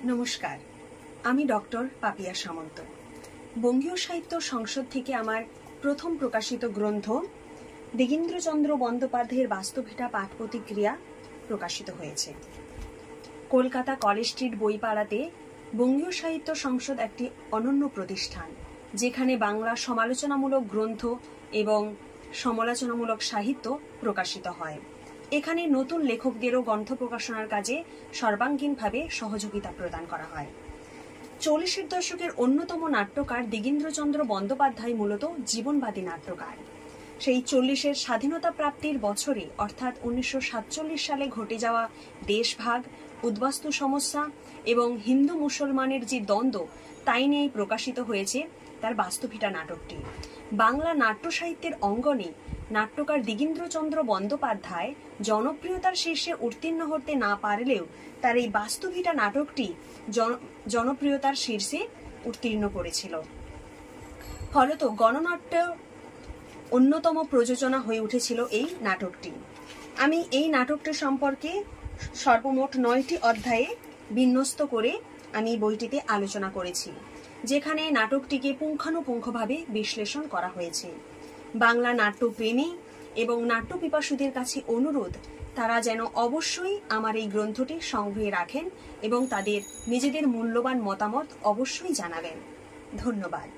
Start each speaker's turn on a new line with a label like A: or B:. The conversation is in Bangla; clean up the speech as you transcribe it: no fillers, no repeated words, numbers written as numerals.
A: নমস্কার, আমি ডক্টর পাপিয়া সামন্ত। বঙ্গীয় সাহিত্য সংসদ থেকে আমার প্রথম প্রকাশিত গ্রন্থ দিগীন্দ্রচন্দ্র বন্দ্যোপাধ্যায়ের বাস্তুভিটা পাঠ প্রতিক্রিয়া প্রকাশিত হয়েছে। কলকাতা কলেজ স্ট্রিট বইপাড়াতে বঙ্গীয় সাহিত্য সংসদ একটি অনন্য প্রতিষ্ঠান, যেখানে বাংলা সমালোচনামূলক গ্রন্থ এবং সমালোচনামূলক সাহিত্য প্রকাশিত হয়। এখানে নতুন লেখকদেরও গ্রন্থ প্রকাশনার কাজে সর্বাঙ্গীনভাবে সহযোগিতা প্রদান করা হয়। 40-এর দশকের অন্যতম নাট্যকার দিগীন্দ্রচন্দ্র বন্দ্যোপাধ্যায় মূলত জীবনবাদী নাট্যকার। সেই 40-এর স্বাধীনতা প্রাপ্তির বছরে অর্থাৎ 1947 সালে ঘটে যাওয়া দেশভাগ, উদ্বাস্তু সমস্যা এবং হিন্দু মুসলমানের যে দ্বন্দ্ব, তাই নিয়েই প্রকাশিত হয়েছে তার বাস্তুভিটা নাটকটি। বাংলা নাট্য সাহিত্যের অঙ্গনে নাট্যকার দিগীন্দ্রচন্দ্র বন্দ্যোপাধ্যায় জনপ্রিয়তার শীর্ষে উত্তীর্ণ হতে না পারলেও তার এই বাস্তুভিটা নাটকটি জনপ্রিয়তার শীর্ষে উত্তীর্ণ করেছিল। ফলত গণনাট্য অন্যতম প্রযোজনা হয়ে উঠেছিল এই নাটকটি। আমি এই নাটকটি সম্পর্কে সর্বমোট 9টি অধ্যায়ে বিন্যস্ত করে আমি বইটিতে আলোচনা করেছি, যেখানে নাটকটিকে পুঙ্খানুপুঙ্খভাবে বিশ্লেষণ করা হয়েছে। বাংলা নাট্যপ্রেমী এবং নাট্যপিপাসুদের কাছে অনুরোধ, তারা যেন অবশ্যই আমার এই গ্রন্থটি সংগ্রহে রাখেন এবং তাদের নিজেদের মূল্যবান মতামত অবশ্যই জানাবেন। ধন্যবাদ।